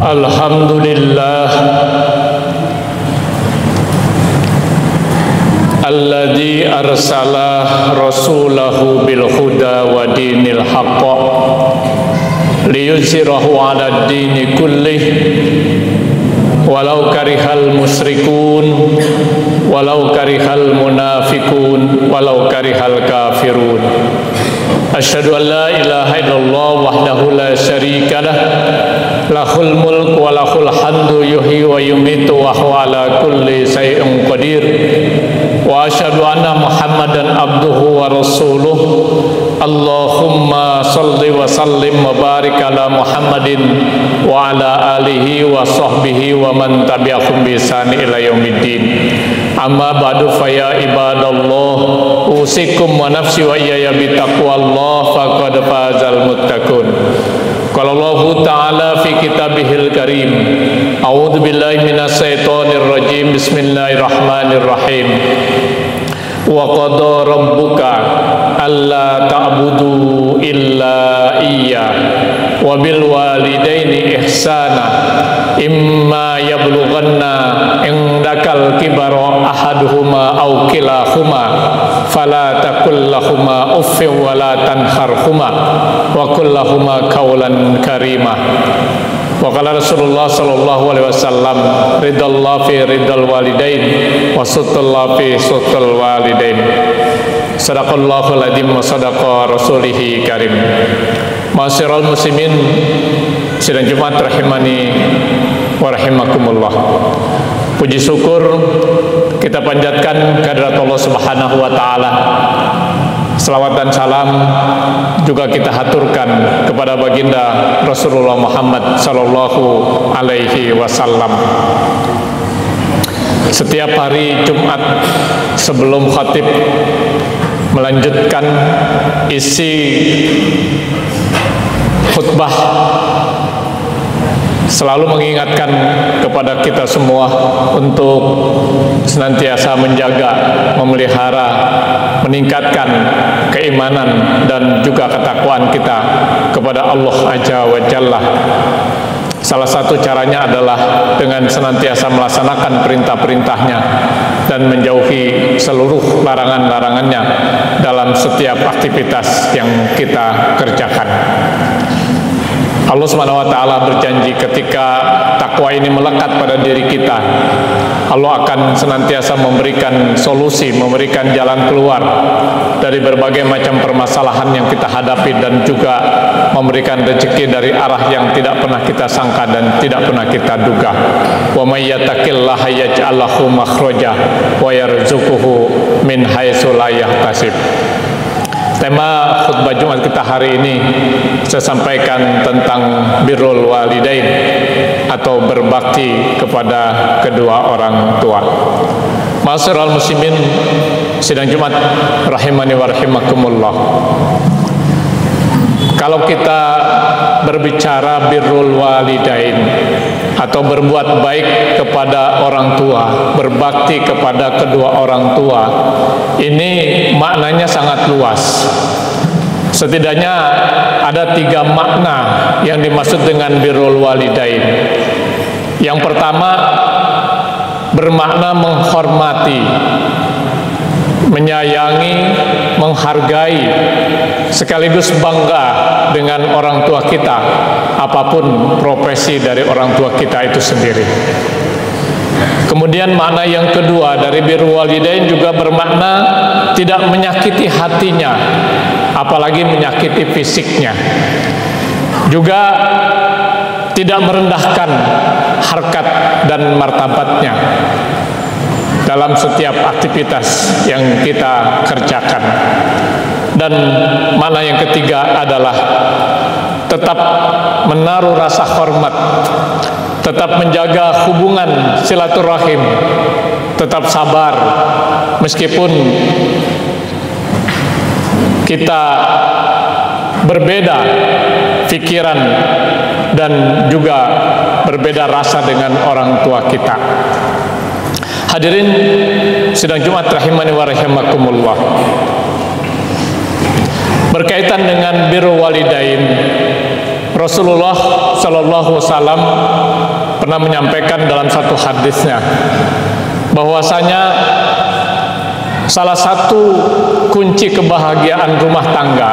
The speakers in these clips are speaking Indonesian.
Alhamdulillah alladzi arsala rasulahu bil huda wa dinil haqq liyuzhirahu 'alad dini kullih walau karihal musyrikun walau karihal munafiqun walau karihal kafirun. Asyhadu an la ilaha illallah wahdahu la syarika lah, lahul mulku wa lahul hamdu yuhyi wa yumitu wa huwa ala kulli syai'in qadir. Wa asyhadu anna Muhammadan abduhu wa rasuluh. Allahumma salli wa sallim wa barik ala Muhammadin wa ala alihi wa sahbihi wa man tabi'ahum bi ihsan ila yaumiddin. Amma ba'du fa ya ibadallah, usikum wa nafsi wa iyaya bi taqwallah faqad fazal muttaqun. Qala Allah Ta'ala fi kitabihil karim, a'udzu billahi minasy syaithanir rajim, bismillahirrahmanirrahim. Wa qada rabbuka alla ta'budu illa iyyah wa bil walidaini ihsana imma yablughanna indakal kibara ahaduhuma aw kilahuma fala taqul lahuma uffin wa la tanharhuma wa qul lahuma qawlan karima. Wa qala Rasulullah sallallahu alaihi wasallam, ridallahu fi ridal walidain wa sutallahu fi sutal walidain. Sadaqallahul adzim wa sadaqa rasulihi karim. Ma'asyiral muslimin, sidang Jumat rahimani wa rahimakumullah. Puji syukur kita panjatkan kehadirat Allah Subhanahu wa taala. Selawat dan salam juga kita haturkan kepada baginda Rasulullah Muhammad sallallahu alaihi wasallam. Setiap hari Jumat sebelum khatib melanjutkan isi khutbah, selalu mengingatkan kepada kita semua untuk senantiasa menjaga, memelihara, meningkatkan keimanan dan juga ketakwaan kita kepada Allah Azza wa Jalla. Salah satu caranya adalah dengan senantiasa melaksanakan perintah-perintahnya dan menjauhi seluruh larangan-larangannya dalam setiap aktivitas yang kita kerjakan. Allah Subhanahu wa taala berjanji ketika takwa ini melekat pada diri kita, Allah akan senantiasa memberikan solusi, memberikan jalan keluar dari berbagai macam permasalahan yang kita hadapi dan juga memberikan rezeki dari arah yang tidak pernah kita sangka dan tidak pernah kita duga. Wa may yattaqillaha yaj'al lahu makhraja wa yarzuquhu min haitsu la yahtasib. Tema khutbah Jumat kita hari ini saya sampaikan tentang birrul walidain atau berbakti kepada kedua orang tua. Ma'asyiral muslimin, sidang Jumat rahimani wa rahimakumullah. Kalau kita berbicara birrul walidain atau berbuat baik kepada orang tua, berbakti kepada kedua orang tua, ini maknanya sangat luas. Setidaknya ada 3 makna yang dimaksud dengan birrul walidain. Yang pertama, bermakna menghormati, menyayangi, menghargai, sekaligus bangga dengan orang tua kita, apapun profesi dari orang tua kita itu sendiri. Kemudian makna yang kedua dari birrul walidain juga bermakna tidak menyakiti hatinya, apalagi menyakiti fisiknya. Juga tidak merendahkan harkat dan martabatnya dalam setiap aktivitas yang kita kerjakan. Dan makna yang ketiga adalah tetap menaruh rasa hormat, tetap menjaga hubungan silaturahim, tetap sabar meskipun kita berbeda pikiran dan juga berbeda rasa dengan orang tua kita. Hadirin sidang Jumat rahimani wa rahimakumullah. Berkaitan dengan birrul walidain, Rasulullah Shallallahu Alaihi Wasallam pernah menyampaikan dalam satu hadisnya bahwasanya salah satu kunci kebahagiaan rumah tangga,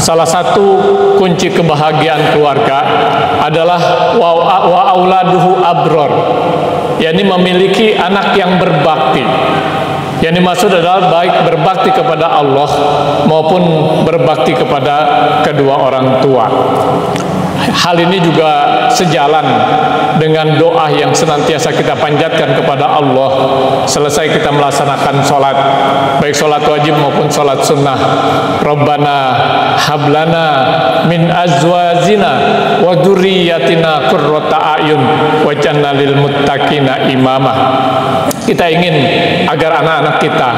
salah satu kunci kebahagiaan keluarga adalah wa auladuhu abror, yakni memiliki anak yang berbakti. Yang dimaksud adalah baik berbakti kepada Allah maupun berbakti kepada kedua orang tua. Hal ini juga sejalan dengan doa yang senantiasa kita panjatkan kepada Allah selesai kita melaksanakan sholat, baik sholat wajib maupun sholat sunnah. Rabbana hablana min azwajina wa dzurriyyatina qurrata a'yun waj'alna lil muttaqina imama. Kita ingin agar anak-anak kita,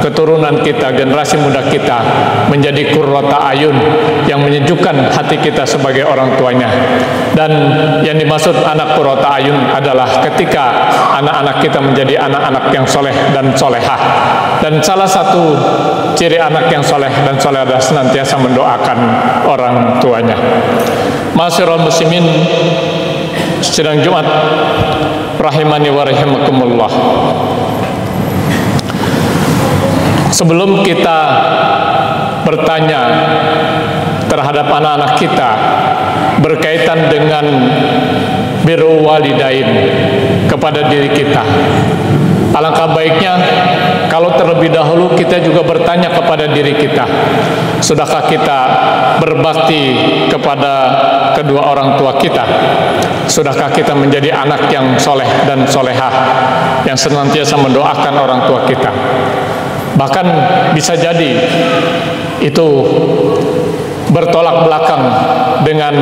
keturunan kita, generasi muda kita menjadi qurrata ayun, yang menyejukkan hati kita sebagai orang tuanya. Dan yang dimaksud anak qurrata ayun adalah ketika anak-anak kita menjadi anak-anak yang soleh dan solehah. Dan salah satu ciri anak yang soleh dan soleh adalah senantiasa mendoakan orang tuanya. Ma'asyiral muslimin, sidang Jumat rahimani wa rahimakumullah. Sebelum kita bertanya terhadap anak-anak kita berkaitan dengan birrul walidain kepada diri kita, alangkah baiknya kalau terlebih dahulu kita juga bertanya kepada diri kita, sudahkah kita berbakti kepada kedua orang tua kita? Sudahkah kita menjadi anak yang soleh dan solehah, yang senantiasa mendoakan orang tua kita? Bahkan bisa jadi itu bertolak belakang dengan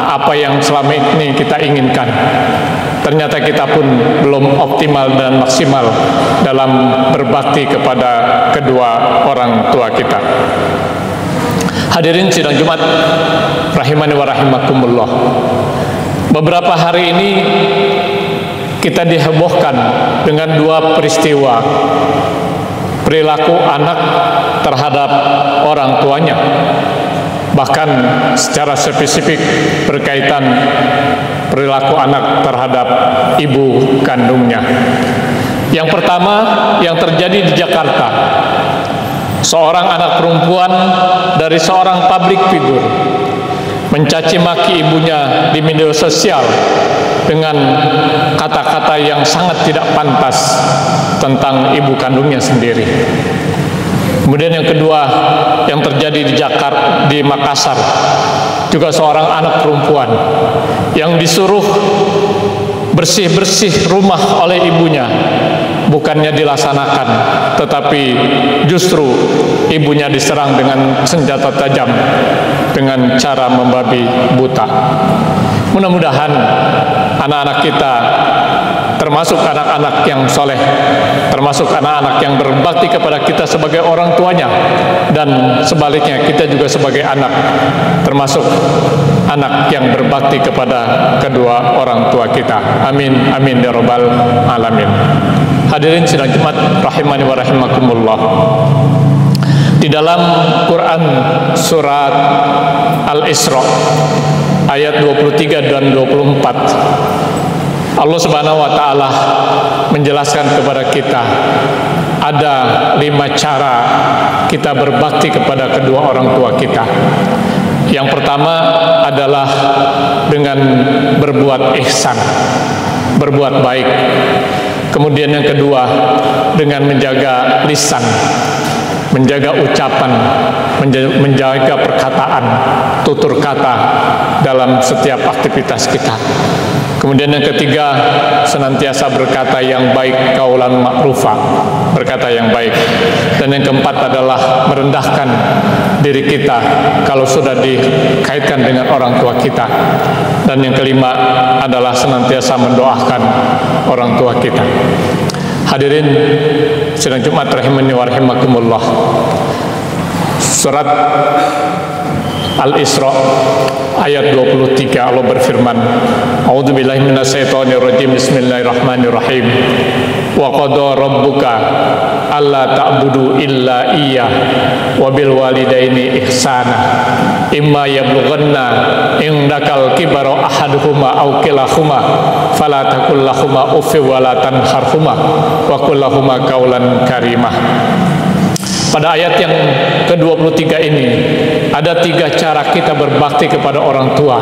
apa yang selama ini kita inginkan. Ternyata kita pun belum optimal dan maksimal dalam berbakti kepada kedua orang tua kita. Hadirin sidang Jumat rahimani wa rahimakumullah. Beberapa hari ini kita dihebohkan dengan dua peristiwa perilaku anak terhadap orang tuanya, bahkan secara spesifik berkaitan perilaku anak terhadap ibu kandungnya. Yang pertama yang terjadi di Jakarta, seorang anak perempuan dari seorang public figure mencaci maki ibunya di media sosial dengan kata-kata yang sangat tidak pantas tentang ibu kandungnya sendiri. Kemudian yang kedua yang terjadi di Jakarta, di Makassar, juga seorang anak perempuan yang disuruh bersih-bersih rumah oleh ibunya, bukannya dilaksanakan, tetapi justru ibunya diserang dengan senjata tajam dengan cara membabi buta. Mudah-mudahan anak-anak kita, termasuk anak-anak yang soleh, termasuk anak-anak yang berbakti kepada kita sebagai orang tuanya, dan sebaliknya kita juga sebagai anak termasuk anak yang berbakti kepada kedua orang tua kita. Amin, amin ya rabbal alamin. Hadirin sidang Jumat rahimani wa rahimakumullah. Di dalam Quran surat Al-Isra ayat 23 dan 24, Allah Subhanahu wa taala menjelaskan kepada kita ada 5 cara kita berbakti kepada kedua orang tua kita. Yang pertama adalah dengan berbuat ihsan, berbuat baik. Kemudian yang kedua dengan menjaga lisan, menjaga ucapan, menjaga perkataan, tutur kata dalam setiap aktivitas kita. Kemudian yang ketiga, senantiasa berkata yang baik, qaulan ma'rufa, berkata yang baik. Dan yang keempat adalah merendahkan diri kita kalau sudah dikaitkan dengan orang tua kita. Dan yang kelima adalah senantiasa mendoakan orang tua kita. Hadirin sidang Jumat rahimani wa rahimakumullah. Surat Al-Isra ayat 23 Allah berfirman, A'udzubillahi minasyaitonirrajim, bismillahirrahmanirrahim. Wa qada rabbuka alla ta'budu illa iyyah wa bil walidaini ihsana imma yablughanna indakal kibara ahaduhuma aw kilahuma fala taqul lahumā uff wa la tanharhumā wa qul lahumā qawlan karimah. Pada ayat yang ke-23 ini ada 3 cara kita berbakti kepada orang tua.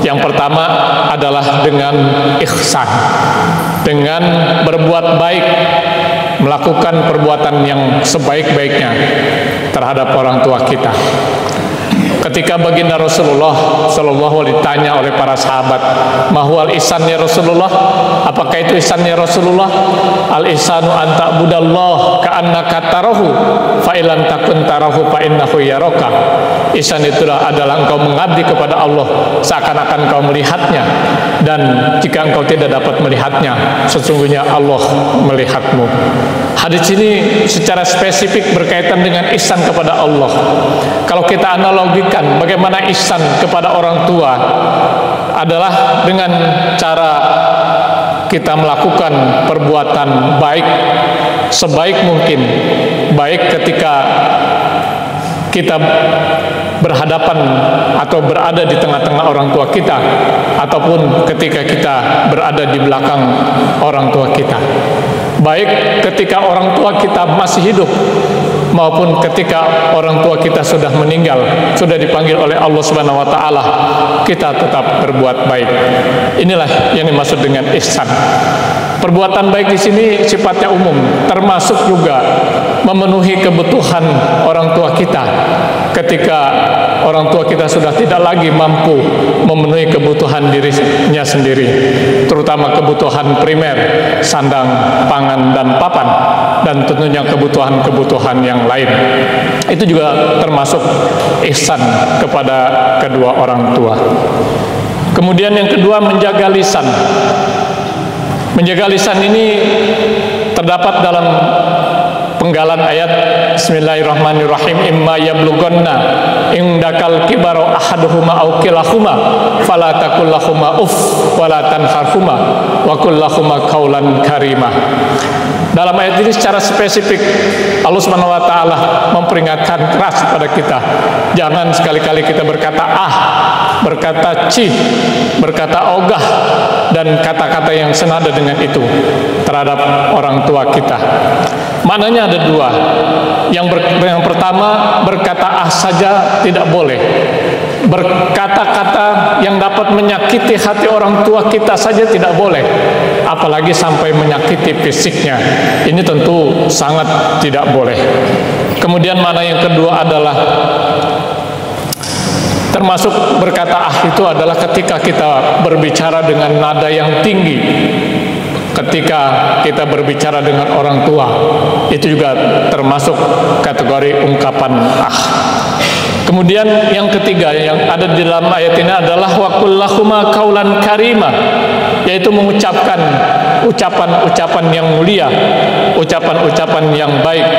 Yang pertama adalah dengan ihsan, dengan berbuat baik, melakukan perbuatan yang sebaik-baiknya terhadap orang tua kita. Ketika baginda Rasulullah Sallallahu Alaihi ditanya oleh para sahabat, mahwal ihsan ya Rasulullah, apakah itu ihsan ya Rasulullah? Al ihsanu anta budallah ka'annaka tarahu fa illam takun tarahu fa innahu yaraka. Ihsan itulah adalah engkau mengabdi kepada Allah seakan-akan engkau melihatnya, dan jika engkau tidak dapat melihatnya, sesungguhnya Allah melihatmu. Hadis ini secara spesifik berkaitan dengan ihsan kepada Allah. Kalau kita analogikan bagaimana ihsan kepada orang tua adalah dengan cara kita melakukan perbuatan baik sebaik mungkin, baik ketika kita berhadapan atau berada di tengah-tengah orang tua kita, ataupun ketika kita berada di belakang orang tua kita, baik ketika orang tua kita masih hidup maupun ketika orang tua kita sudah meninggal, sudah dipanggil oleh Allah Subhanahu wa taala, kita tetap berbuat baik. Inilah yang dimaksud dengan ihsan. Perbuatan baik di sini sifatnya umum, termasuk juga memenuhi kebutuhan orang tua kita ketika orang tua kita sudah tidak lagi mampu memenuhi kebutuhan dirinya sendiri, terutama kebutuhan primer, sandang, pangan, dan papan, dan tentunya kebutuhan-kebutuhan yang lain. Itu juga termasuk ihsan kepada kedua orang tua. Kemudian yang kedua, menjaga lisan. Menjaga lisan ini terdapat dalam penggalan ayat Bismillahirrahmanirrahim, imma yablughanna indakal kibara ahaduhuma aw kilahuma fala taqul lahumā uff wa la tanharhumā wa qul lahumā qawlan karimah. Dalam ayat ini secara spesifik Allah Subhanahu wa taala memperingatkan keras kepada kita, jangan sekali-kali kita berkata ah, berkata cih, berkata ogah, dan kata-kata yang senada dengan itu terhadap orang tua kita. Maknanya ada 2. Yang pertama, berkata ah saja tidak boleh. Berkata-kata yang dapat menyakiti hati orang tua kita saja tidak boleh, apalagi sampai menyakiti fisiknya. Ini tentu sangat tidak boleh. Kemudian makna yang kedua adalah termasuk berkata ah itu adalah ketika kita berbicara dengan nada yang tinggi, ketika kita berbicara dengan orang tua, itu juga termasuk kategori ungkapan ah. Kemudian yang ketiga yang ada di dalam ayat ini adalah wa qul lahumā qawlan karimah, yaitu mengucapkan ucapan-ucapan yang mulia, ucapan-ucapan yang baik,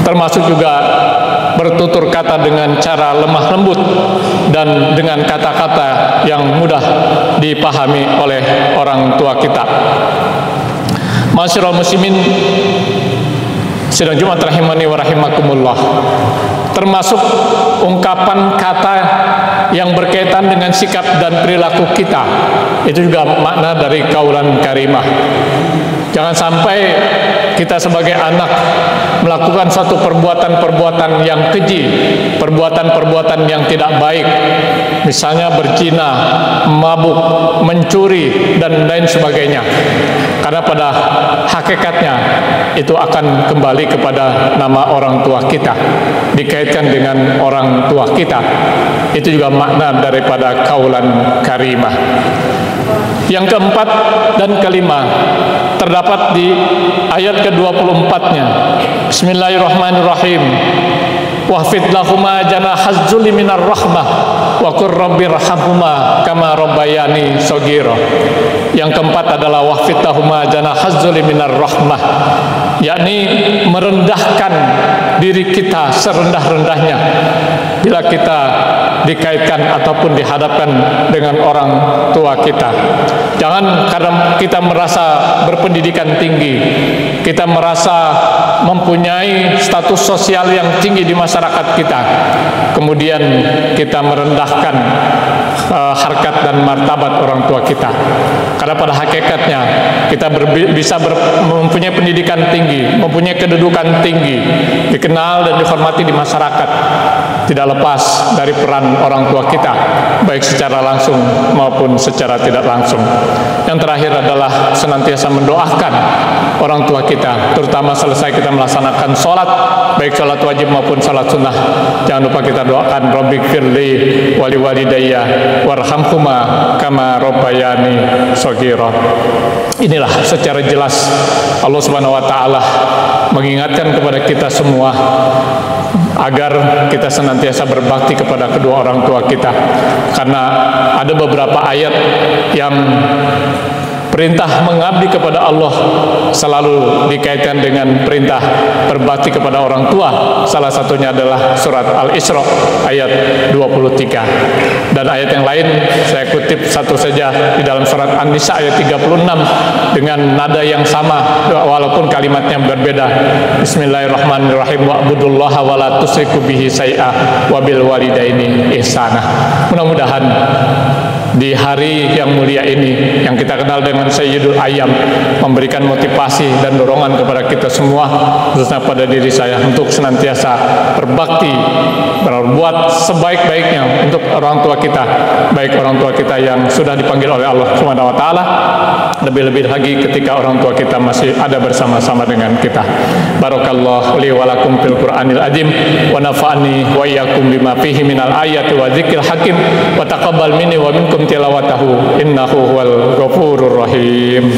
termasuk juga bertutur kata dengan cara lemah lembut dan dengan kata-kata yang mudah dipahami oleh orang tua kita. Ma'asyiral muslimin sidang Jumat rahimani wa rahimakumullah, termasuk ungkapan kata yang berkaitan dengan sikap dan perilaku kita, itu juga makna dari qaulan karimah. Jangan sampai kita sebagai anak melakukan satu perbuatan-perbuatan yang keji, perbuatan-perbuatan yang tidak baik, misalnya berzina, mabuk, mencuri, dan lain sebagainya. Karena pada hakikatnya itu akan kembali kepada nama orang tua kita, dikaitkan dengan orang tua kita. Itu juga makna daripada qaulan karimah. Yang keempat dan kelima terdapat di ayat ke-24-nya. Bismillahirrahmanirrahim. Wahfid lahuma janahaz zulli minar rahmah wa qur rabbirhamhuma kama rabbayani shaghira. Yang keempat adalah wahfid lahuma janahaz dzulli minar rahmah, yakni merendahkan diri kita serendah-rendahnya bila kita dikaitkan ataupun dihadapkan dengan orang tua kita. Jangan karena kita merasa berpendidikan tinggi, kita merasa mempunyai status sosial yang tinggi di masyarakat kita, kemudian kita merendahkan harkat dan martabat orang tua kita. Karena pada hakikatnya kita mempunyai pendidikan tinggi, mempunyai kedudukan tinggi, dikenal dan dihormati di masyarakat, tidak lepas dari peran orang tua kita, baik secara langsung maupun secara tidak langsung. Yang terakhir adalah senantiasa mendoakan orang tua kita, terutama selesai kita melaksanakan sholat, baik sholat wajib maupun sholat sunnah. Jangan lupa kita doakan Rabbighfirli wali walidayya warhamhuma kama rabbayani shaghira. Inilah secara jelas Allah Subhanahu wa taala mengingatkan kepada kita semua agar kita senantiasa berbakti kepada kedua orang tua kita, karena ada beberapa ayat yang perintah mengabdi kepada Allah selalu dikaitkan dengan perintah berbakti kepada orang tua. Salah satunya adalah surat Al-Isra ayat 23. Dan ayat yang lain saya kutip satu saja di dalam surat An-Nisa ayat 36 dengan nada yang sama walaupun kalimatnya berbeda. Bismillahirrahmanirrahim, wa'budullaha wa la tusyriku bihi syai'a wa bil walidaini ihsana. Mudah-mudahan di hari yang mulia ini yang kita kenal dengan Sayyidul Ayyam memberikan motivasi dan dorongan kepada kita semua, khususnya pada diri saya, untuk senantiasa berbakti, berbuat sebaik-baiknya untuk orang tua kita, baik orang tua kita yang sudah dipanggil oleh Allah Subhanahu wa taala, lebih-lebih lagi ketika orang tua kita masih ada bersama-sama dengan kita. Barakallahu li wa lakum fil Qur'anil azim wa nafa'ani wa iyyakum bima fihi minal ayati wa dzikril hakim wa taqabbal minni wa minkum tilawatahu innahu huwal ghafurur rahim.